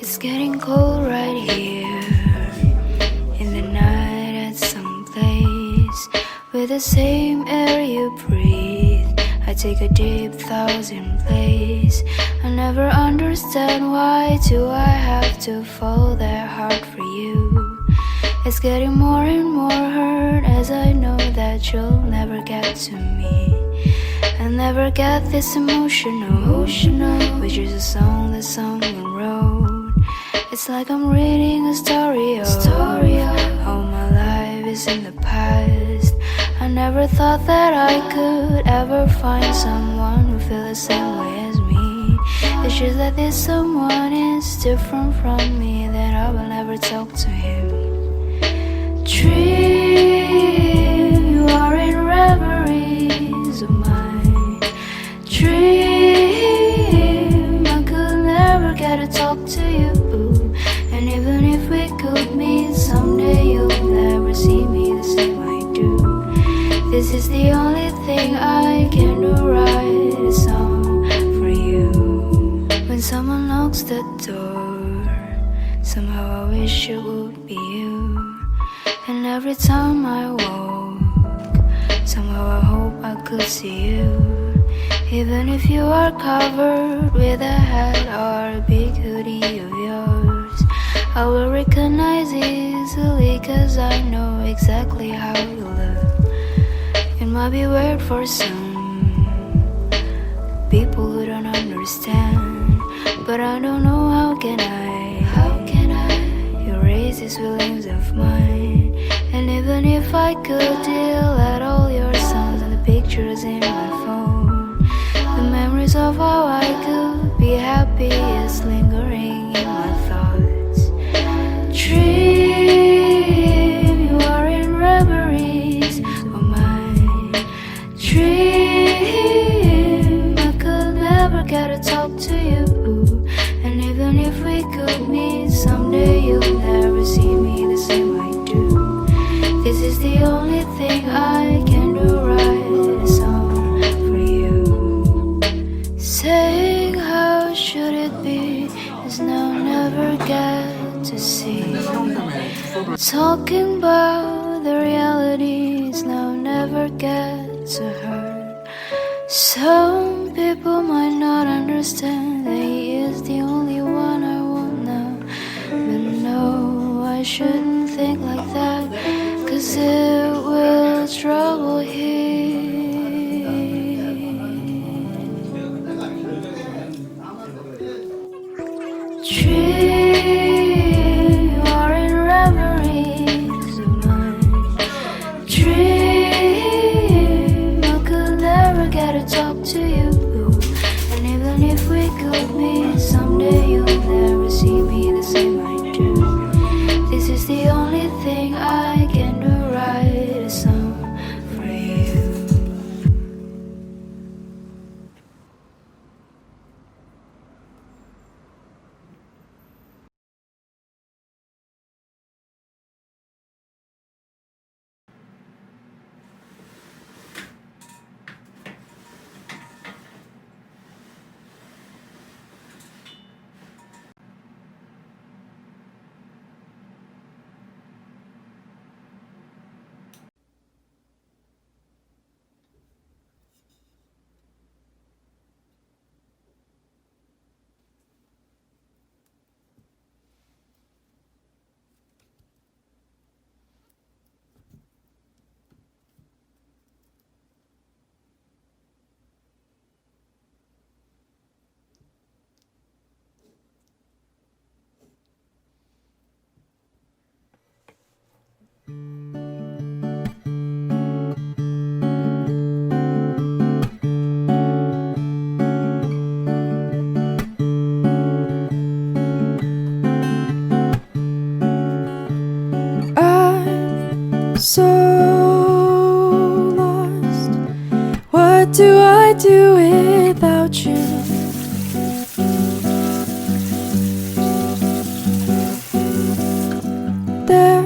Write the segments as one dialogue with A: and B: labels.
A: It's getting cold right here in the night at some place with the same air you breathe. I take a deep thousand place. I never understand why do I have to fall that hard for you. It's getting more and more hurt as I know that you'll never get to me. I'll never get this emotional, which is a song that someone wrote. It's like I'm reading a story of how my life is in the past. I never thought that I could ever find someone who feels the same way as me. It's just that this someone is different from me, that I will never talk to him. Dream, you are in reveries of mine. Dream, I could never get to talk to you. And even if we could meet someday, you'll never see me the same I do. This is the only thing I can do, write a song for you. When someone knocks the door, somehow I wish it would be you. And every time I walk, somehow I hope I could see you. Even if you are covered with a hat or a big hoodie of yours, I will recognize easily, cause I know exactly how you look. It might be weird for some people who don't understand, but I don't know how can I erase these feelings of mine. And even if I could delete all your songs and the pictures in my phone, the memories of how I could be happy is lingering in my thoughts. Dream, you are in reveries of mine. Dream, I could never get to talk to you. And even if we could meet someday, you'll never see me the same I do. This is the only thing I can do, write a song for you. Saying how should it be is now never get to see. Talking about the reality is now never get to hurt. Some people might not understand that he is the only one I want now. But no, I shouldn't think like that, cause it will trouble him. Dream, you are in reveries of mine. Dream, I could never get to talk to you. And even if we could meet someday, you'll never see me the same I do. This is the only thing I can do, write a song for you.
B: So lost. What do I do without you? There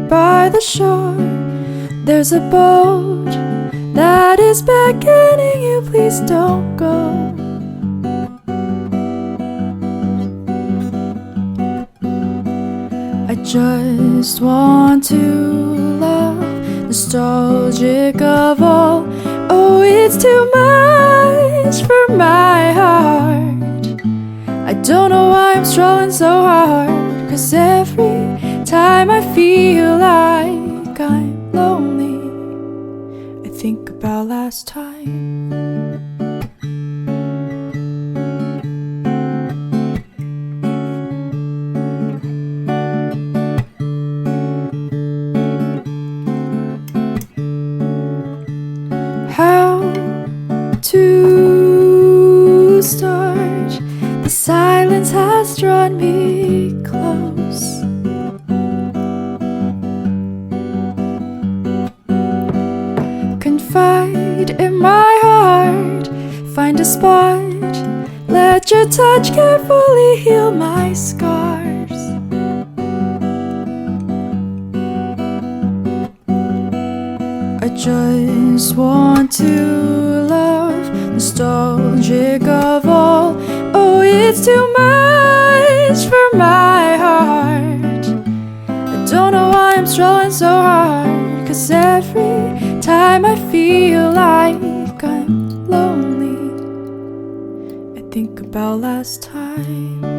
B: by the shore, there's a boat that is beckoning you. Please don't go. just want to love, nostalgic of all. Oh, it's too much for my heart. I don't know why I'm struggling so hard, 'cause every time I feel like I'm lonely, I think about last time. How to start? The silence has drawn me close. Confide in my heart, find a spot, let your touch carefully heal my scars. I just want to love, nostalgic of all. Oh, it's too much for my heart. I don't know why I'm struggling so hard, 'cause every time I feel like I'm lonely, I think about last time.